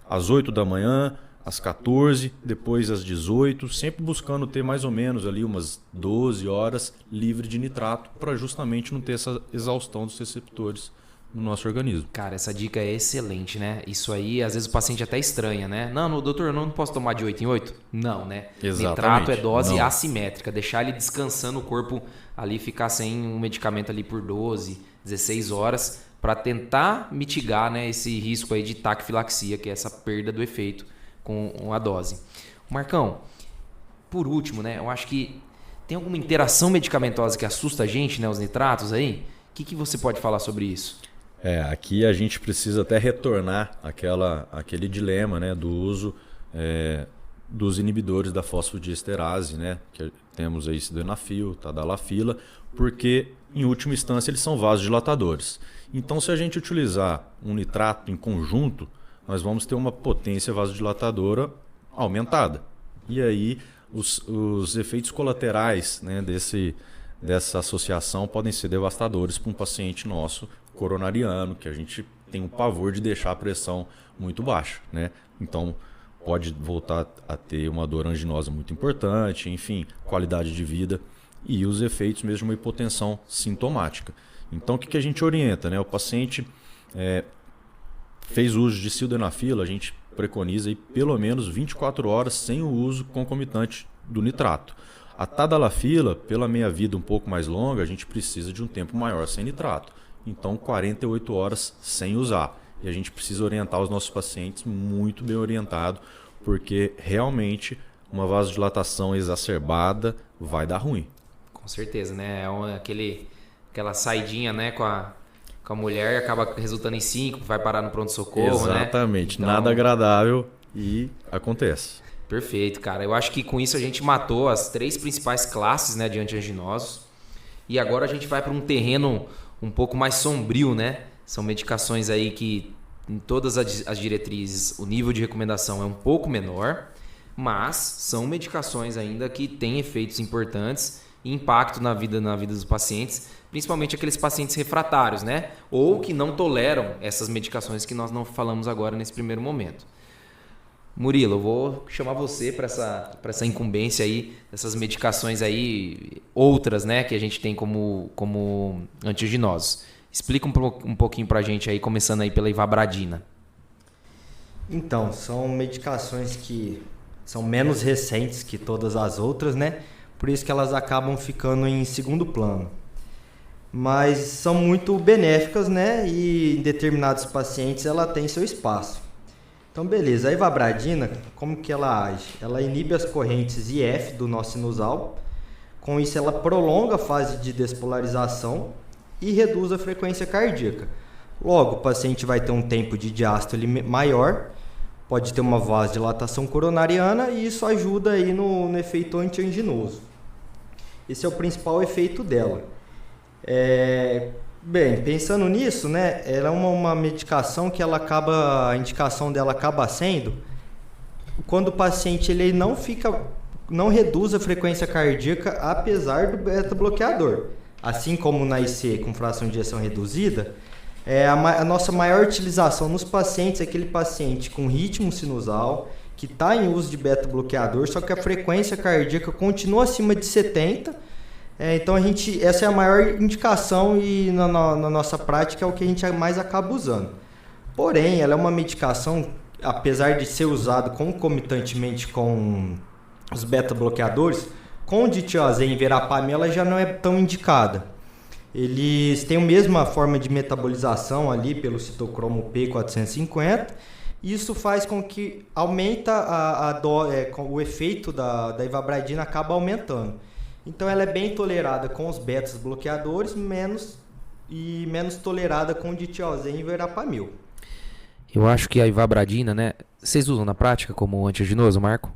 às 8 da manhã, às 14, depois às 18, sempre buscando ter mais ou menos ali umas 12 horas livre de nitrato para justamente não ter essa exaustão dos receptores no nosso organismo. Cara, essa dica é excelente, né? Isso aí, às vezes o paciente até estranha, né? Não, doutor, eu não posso tomar de 8 em 8? Não, né? Exatamente. Nitrato é dose Não. assimétrica, deixar ele descansando o corpo ali, ficar sem um medicamento ali por 12, 16 horas, para tentar mitigar, né, esse risco aí de taquifilaxia, que é essa perda do efeito com a dose. Marcão, por último, né, eu acho que tem alguma interação medicamentosa que assusta a gente, né, os nitratos aí? O que você pode falar sobre isso? Aqui a gente precisa até retornar aquele dilema, né, do uso dos inibidores da fosfodiesterase, né, que temos aí sildenafil, tadalafila, porque em última instância eles são vasodilatadores. Então, se a gente utilizar um nitrato em conjunto, nós vamos ter uma potência vasodilatadora aumentada. E aí os efeitos colaterais, né, dessa associação podem ser devastadores para um paciente nosso coronariano, que a gente tem um pavor de deixar a pressão muito baixa, né? Então pode voltar a ter uma dor anginosa muito importante, enfim, qualidade de vida e os efeitos mesmo de uma hipotensão sintomática. Então o que a gente orienta, né? O paciente fez uso de sildenafil, a gente preconiza aí pelo menos 24 horas sem o uso concomitante do nitrato. A tadalafila, pela meia-vida um pouco mais longa, a gente precisa de um tempo maior sem nitrato. Então 48 horas sem usar. E a gente precisa orientar os nossos pacientes muito bem orientado, porque realmente uma vasodilatação exacerbada vai dar ruim. Com certeza, né? Aquela saidinha, né, com a mulher acaba resultando em 5, vai parar no pronto-socorro, né? Exatamente, Então, nada agradável e acontece. Perfeito, cara. Eu acho que com isso a gente matou as 3 principais classes, né, de antianginosos. E agora a gente vai para um terreno um pouco mais sombrio, né? São medicações aí que em todas as diretrizes o nível de recomendação é um pouco menor, mas são medicações ainda que têm efeitos importantes e impacto na vida dos pacientes, principalmente aqueles pacientes refratários, né? Ou que não toleram essas medicações que nós não falamos agora nesse primeiro momento. Murilo, eu vou chamar você para essa incumbência aí, dessas medicações aí, outras, né, que a gente tem como antianginosos. Explica um pouquinho para a gente aí, começando aí pela ivabradina. Então, são medicações que são menos recentes que todas as outras, né? Por isso que elas acabam ficando em segundo plano. Mas são muito benéficas, né? E em determinados pacientes ela tem seu espaço. Então, beleza. A ivabradina, como que ela age? Ela inibe as correntes IF do nó sinusal. Com isso, ela prolonga a fase de despolarização e reduz a frequência cardíaca. Logo, o paciente vai ter um tempo de diástole maior, pode ter uma vasodilatação coronariana e isso ajuda aí no efeito antianginoso. Esse é o principal efeito dela. Bem, pensando nisso, né, ela é uma medicação que a indicação dela acaba sendo quando o paciente ele não reduz a frequência cardíaca apesar do beta-bloqueador. Assim como na IC com fração de ejeção reduzida, a nossa maior utilização nos pacientes é aquele paciente com ritmo sinusal, que está em uso de beta-bloqueador, só que a frequência cardíaca continua acima de 70. Então essa é a maior indicação e na nossa prática é o que a gente mais acaba usando. Porém, ela é uma medicação, apesar de ser usada concomitantemente com os beta-bloqueadores, com ditiazem e verapamil ela já não é tão indicada. Eles têm a mesma forma de metabolização ali pelo citocromo P450. Isso faz com que aumenta o efeito da ivabradina acaba aumentando. Então ela é bem tolerada com os betas bloqueadores, menos tolerada com ditiazem e verapamil. Eu acho que a ivabradina, né? Vocês usam na prática como antianginoso, Marco?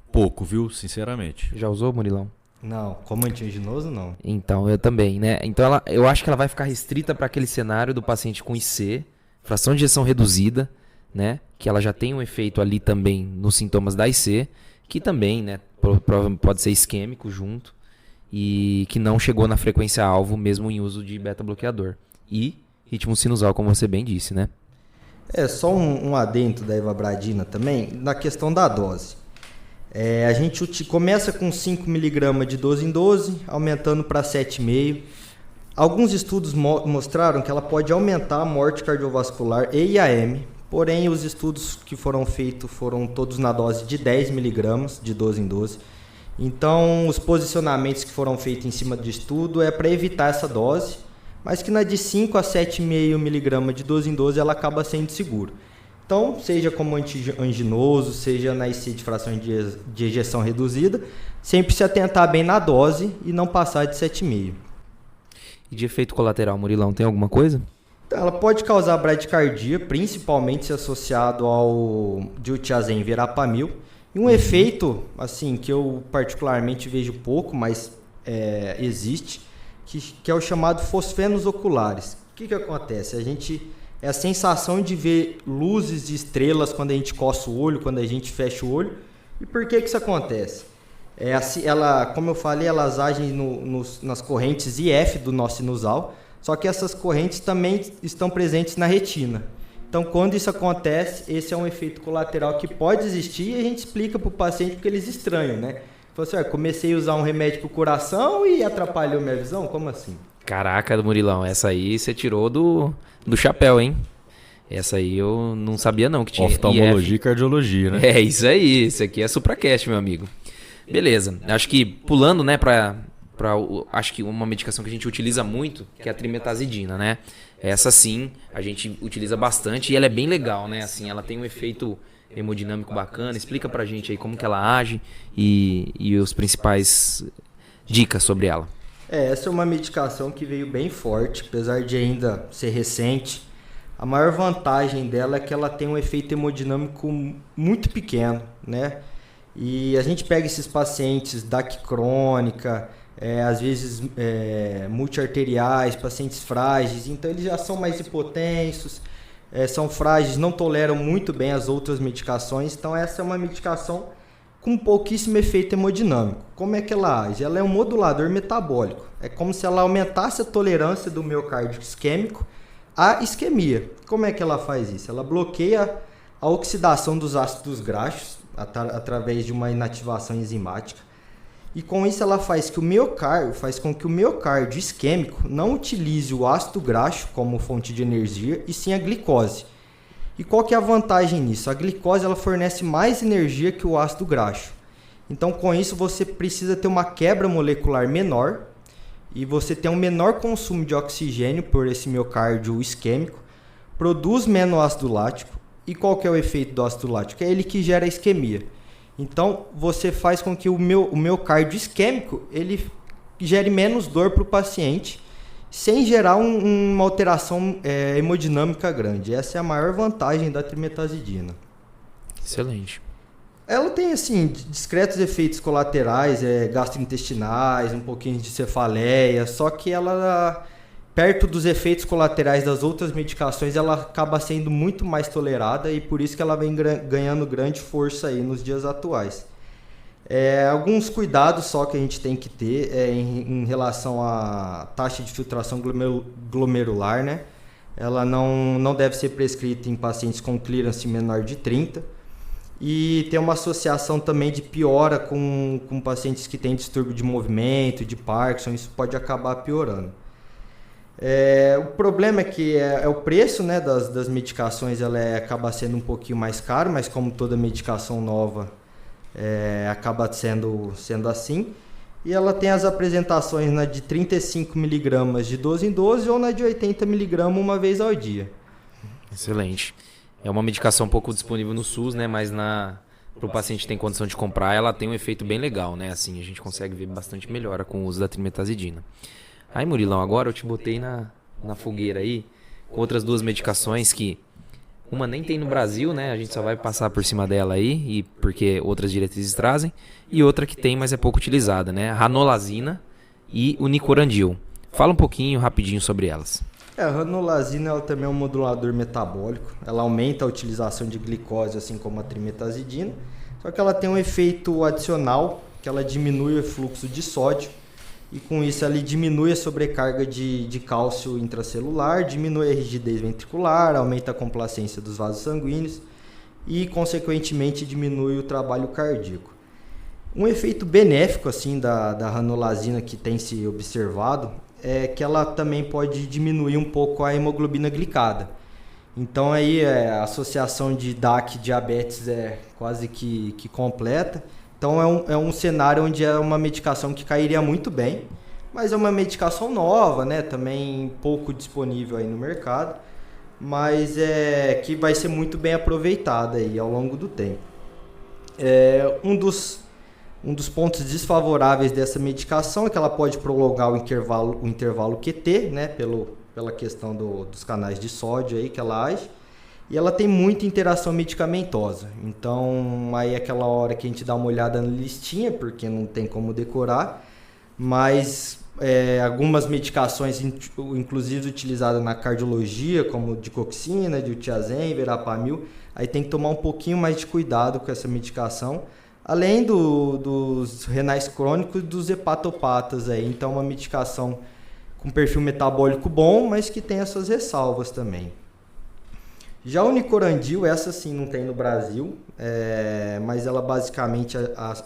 Pouco, viu? Sinceramente. Já usou, Murilão? Não, como antianginoso, não. Então, eu também, né? Então, eu acho que ela vai ficar restrita para aquele cenário do paciente com IC, fração de ejeção reduzida, né? Que ela já tem um efeito ali também nos sintomas da IC, que também, né, pode ser isquêmico junto, e que não chegou na frequência-alvo mesmo em uso de beta-bloqueador. E ritmo sinusal, como você bem disse, né? Só um adendo da ivabradina também, na questão da dose. A gente começa com 5 mg de 12 em 12, aumentando para 7,5. Alguns estudos mostraram que ela pode aumentar a morte cardiovascular e IAM, porém os estudos que foram feitos foram todos na dose de 10 mg de 12 em 12. Então, os posicionamentos que foram feitos em cima do estudo é para evitar essa dose, mas que na de 5 a 7,5 mg de 12 em 12 ela acaba sendo segura. Então, seja como antianginoso, seja na IC de fração de ejeção reduzida, sempre se atentar bem na dose e não passar de 7,5. E de efeito colateral, Murilão, tem alguma coisa? Então, ela pode causar bradicardia, principalmente se associado ao diltiazem verapamil. E um efeito, assim, que eu particularmente vejo pouco, mas existe, que é o chamado fosfenos oculares. O que acontece? É a sensação de ver luzes de estrelas quando a gente coça o olho, quando a gente fecha o olho. E por que isso acontece? Como eu falei, elas agem nas correntes IF do nó sinusal, só que essas correntes também estão presentes na retina. Então, quando isso acontece, esse é um efeito colateral que pode existir e a gente explica para o paciente porque eles estranham, né? Falou assim, comecei a usar um remédio para o coração e atrapalhou minha visão? Como assim? Caraca, Murilão, essa aí você tirou do chapéu, hein? Essa aí eu não sabia não que tinha. Oftalmologia e cardiologia, né? É isso aí, isso aqui é Supracast, meu amigo. Beleza, acho que pulando, né, acho que uma medicação que a gente utiliza muito, que é a trimetazidina, né? Essa sim, a gente utiliza bastante e ela é bem legal, né? Assim, ela tem um efeito hemodinâmico bacana. Explica pra gente aí como que ela age e os principais dicas sobre ela. Essa é uma medicação que veio bem forte, apesar de ainda ser recente. A maior vantagem dela é que ela tem um efeito hemodinâmico muito pequeno, né? E a gente pega esses pacientes DAC crônica, às vezes multiarteriais, pacientes frágeis, então eles já são mais hipotensos, são frágeis, não toleram muito bem as outras medicações, então essa é uma medicação com pouquíssimo efeito hemodinâmico. Como é que ela age? Ela é um modulador metabólico. É como se ela aumentasse a tolerância do miocárdio isquêmico à isquemia. Como é que ela faz isso? Ela bloqueia a oxidação dos ácidos graxos através de uma inativação enzimática. E com isso ela faz com que o miocárdio isquêmico não utilize o ácido graxo como fonte de energia, e sim a glicose. E qual que é a vantagem nisso? A glicose ela fornece mais energia que o ácido graxo. Então, com isso, você precisa ter uma quebra molecular menor e você tem um menor consumo de oxigênio por esse miocárdio isquêmico, produz menos ácido lático. E qual que é o efeito do ácido lático? É ele que gera a isquemia. Então, você faz com que o miocárdio isquêmico ele gere menos dor para o paciente, sem gerar uma alteração hemodinâmica grande. Essa é a maior vantagem da trimetazidina. Excelente. Ela tem, assim, discretos efeitos colaterais, gastrointestinais, um pouquinho de cefaleia, só que ela, perto dos efeitos colaterais das outras medicações, ela acaba sendo muito mais tolerada e por isso que ela vem ganhando grande força aí nos dias atuais. Alguns cuidados só que a gente tem que ter em relação à taxa de filtração glomerular, né? Ela não deve ser prescrita em pacientes com clearance menor de 30. E tem uma associação também de piora com pacientes que têm distúrbio de movimento, de Parkinson, isso pode acabar piorando. O problema é que o preço, né, das medicações, ela acaba sendo um pouquinho mais caro, mas como toda medicação nova, acaba sendo assim. E ela tem as apresentações na de 35 mg de 12 em 12 ou na de 80 mg uma vez ao dia. Excelente. É uma medicação pouco disponível no SUS, né? Mas para o paciente que tem condição de comprar, ela tem um efeito bem legal, né? Assim, a gente consegue ver bastante melhora com o uso da trimetazidina. Aí, Murilão, agora eu te botei na fogueira aí com outras duas medicações que Uma nem tem no Brasil, né? A gente só vai passar por cima dela aí, e porque outras diretrizes trazem. E outra que tem, mas é pouco utilizada, né? A ranolazina e o nicorandil. Fala um pouquinho, rapidinho sobre elas. A ranolazina ela também é um modulador metabólico. Ela aumenta a utilização de glicose, assim como a trimetazidina. Só que ela tem um efeito adicional, que ela diminui o fluxo de sódio. E com isso ela diminui a sobrecarga de cálcio intracelular, diminui a rigidez ventricular, aumenta a complacência dos vasos sanguíneos e, consequentemente, diminui o trabalho cardíaco. Um efeito benéfico assim da ranolazina que tem se observado é que ela também pode diminuir um pouco a hemoglobina glicada. Então aí a associação de DAC e diabetes é quase que completa. Então é um cenário onde é uma medicação que cairia muito bem, mas é uma medicação nova, né? Também pouco disponível aí no mercado, mas que vai ser muito bem aproveitada aí ao longo do tempo. Um dos pontos desfavoráveis dessa medicação é que ela pode prolongar o intervalo QT, né? Pela questão dos canais de sódio aí que ela age. E ela tem muita interação medicamentosa. Então, aí é aquela hora que a gente dá uma olhada na listinha, porque não tem como decorar. Mas algumas medicações, inclusive utilizadas na cardiologia, como digoxina, diltiazem, verapamil, aí tem que tomar um pouquinho mais de cuidado com essa medicação. Além dos renais crônicos e dos hepatopatas. Aí. Então, uma medicação com perfil metabólico bom, mas que tem as suas ressalvas também. Já o nicorandil, essa sim não tem no Brasil, mas ela basicamente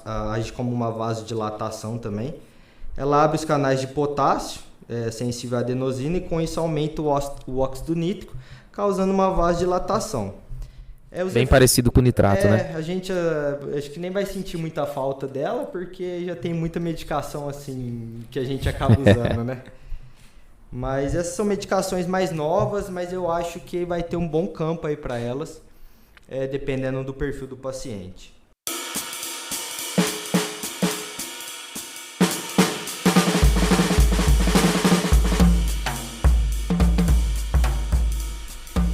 age como uma vasodilatação também. Ela abre os canais de potássio, sensível à adenosina, e com isso aumenta o óxido nítrico, causando uma vasodilatação. Bem parecido com o nitrato, né? A gente acho que nem vai sentir muita falta dela, porque já tem muita medicação assim que a gente acaba usando, né? Mas essas são medicações mais novas, mas eu acho que vai ter um bom campo aí para elas, dependendo do perfil do paciente.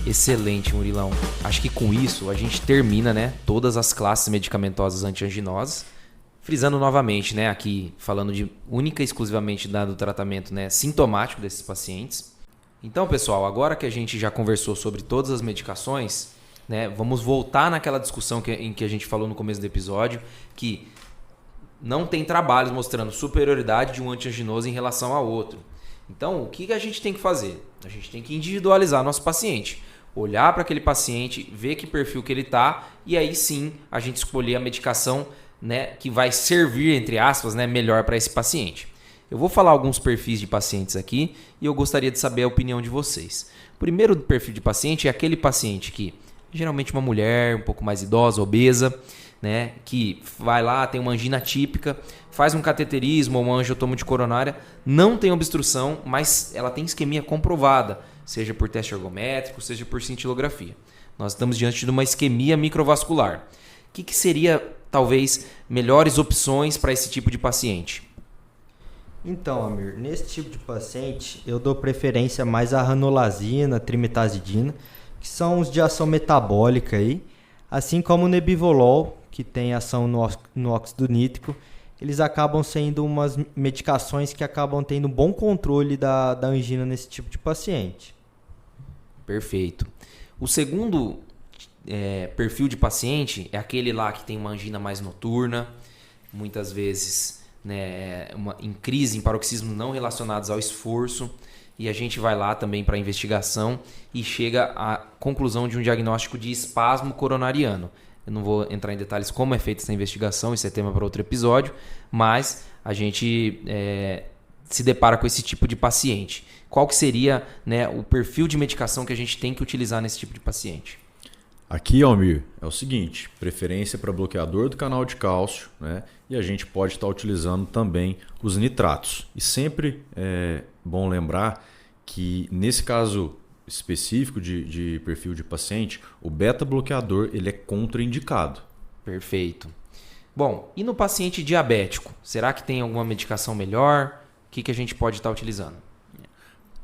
Excelente, Murilão. Acho que com isso a gente termina, né, todas as classes medicamentosas antianginosas. Frisando novamente, né, aqui falando de única e exclusivamente do tratamento, né, sintomático desses pacientes. Então, pessoal, agora que a gente já conversou sobre todas as medicações, né, vamos voltar naquela discussão em que a gente falou no começo do episódio, que não tem trabalhos mostrando superioridade de um antianginoso em relação ao outro. Então, o que a gente tem que fazer? A gente tem que individualizar nosso paciente. Olhar para aquele paciente, ver que perfil que ele está, e aí sim a gente escolher a medicação, né, que vai servir, entre aspas, né, melhor para esse paciente. Eu vou falar alguns perfis de pacientes aqui e eu gostaria de saber a opinião de vocês. O primeiro perfil de paciente é aquele paciente que, geralmente uma mulher um pouco mais idosa, obesa, né, que vai lá, tem uma angina típica, faz um cateterismo ou uma angiotomo de coronária, não tem obstrução, mas ela tem isquemia comprovada, seja por teste ergométrico, seja por cintilografia. Nós estamos diante de uma isquemia microvascular. O que seria, talvez, melhores opções para esse tipo de paciente? Então, Amir, nesse tipo de paciente, eu dou preferência mais à ranolazina, trimetazidina, que são os de ação metabólica aí, assim como o nebivolol, que tem ação no óxido nítrico. Eles acabam sendo umas medicações que acabam tendo bom controle da angina nesse tipo de paciente. Perfeito. O segundo perfil de paciente é aquele lá que tem uma angina mais noturna, muitas vezes, né, em crise, em paroxismo não relacionados ao esforço, e a gente vai lá também para a investigação e chega à conclusão de um diagnóstico de espasmo coronariano. Eu não vou entrar em detalhes como é feita essa investigação, isso é tema para outro episódio, mas a gente se depara com esse tipo de paciente. Qual que seria, né, o perfil de medicação que a gente tem que utilizar nesse tipo de paciente? Aqui, Almir, é o seguinte, preferência para bloqueador do canal de cálcio, né? E a gente pode estar utilizando também os nitratos. E sempre é bom lembrar que nesse caso específico de perfil de paciente, o beta-bloqueador ele é contraindicado. Perfeito. Bom, e no paciente diabético, será que tem alguma medicação melhor? O que a gente pode estar utilizando?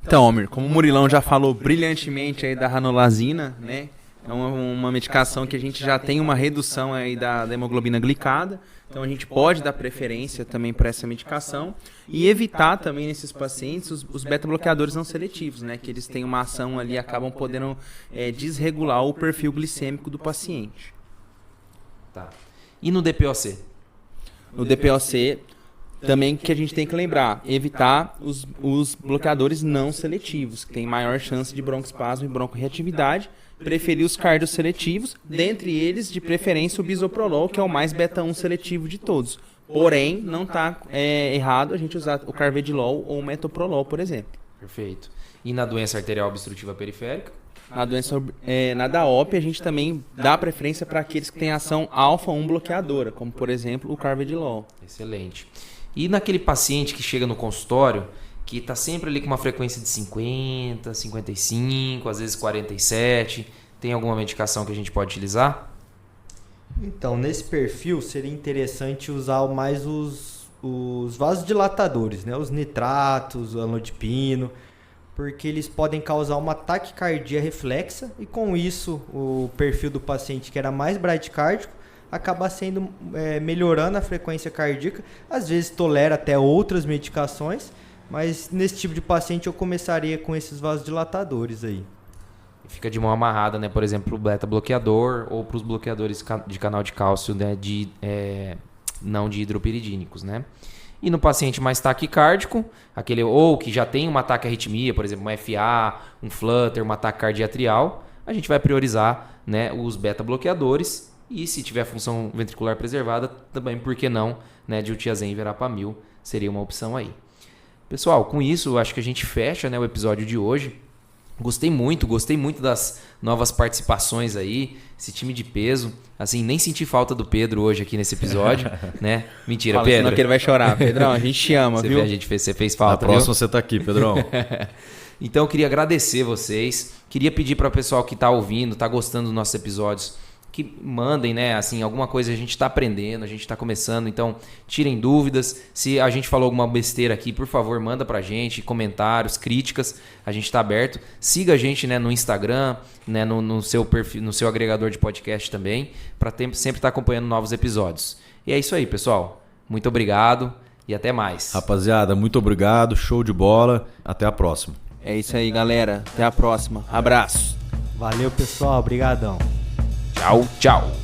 Então, Almir, como o Murilão já falou brilhantemente aí da ranolazina, né? É uma medicação que a gente já tem uma redução aí da hemoglobina glicada, então a gente pode dar preferência também para essa medicação e evitar também nesses pacientes os beta-bloqueadores não seletivos, né? Que eles têm uma ação ali, acabam podendo desregular o perfil glicêmico do paciente. Tá. E no DPOC? No DPOC, também que a gente tem que lembrar, evitar os bloqueadores não seletivos, que tem maior chance de broncoespasmo e broncorreatividade, preferir os cardioseletivos, dentre eles, de preferência, o bisoprolol, que é o mais beta-1 seletivo de todos. Porém, não está errado a gente usar o carvedilol ou o metoprolol, por exemplo. Perfeito. E na doença arterial obstrutiva periférica? Na doença, na DAOP, a gente também dá preferência para aqueles que têm ação alfa-1 bloqueadora, como, por exemplo, o carvedilol. Excelente. E naquele paciente que chega no consultório, que está sempre ali com uma frequência de 50, 55, às vezes 47, tem alguma medicação que a gente pode utilizar? Então, nesse perfil seria interessante usar mais os vasodilatadores, né? Os nitratos, o anlodipino, porque eles podem causar uma taquicardia reflexa e com isso o perfil do paciente que era mais bradicárdico acaba sendo melhorando a frequência cardíaca, às vezes tolera até outras medicações, mas nesse tipo de paciente eu começaria com esses vasodilatadores aí. Fica de mão amarrada, né? Por exemplo, para o beta-bloqueador ou para os bloqueadores de canal de cálcio, né? Não de hidropiridínicos, né? E no paciente mais taquicárdico, aquele ou que já tem uma taquiarritmia, por exemplo, uma FA, um flutter, uma taquicardia atrial, a gente vai priorizar, né, os beta-bloqueadores e se tiver função ventricular preservada, também, por que não, né, diltiazem e verapamil seria uma opção aí. Pessoal, com isso, acho que a gente fecha, né, o episódio de hoje. Gostei muito das novas participações aí, esse time de peso. Assim, nem senti falta do Pedro hoje aqui nesse episódio, né? Mentira, Fala, Pedro. senão que ele vai chorar. Pedrão, a gente te ama, viu? Você fez falta, Na próxima você tá aqui, Pedrão. Então, eu queria agradecer vocês. Queria pedir para o pessoal que está ouvindo, está gostando dos nossos episódios, que mandem, né, assim, alguma coisa. A gente está aprendendo, a gente está começando, então tirem dúvidas. Se a gente falou alguma besteira aqui, por favor, manda pra gente, comentários, críticas, a gente está aberto. Siga a gente, né, no Instagram, né, no seu perfil, no seu agregador de podcast também, para sempre estar acompanhando novos episódios. E é isso aí, pessoal. Muito obrigado e até mais. Rapaziada, muito obrigado, show de bola, até a próxima. É isso aí, galera. Até a próxima. Abraço. Valeu, pessoal. Obrigadão. Tchau, tchau.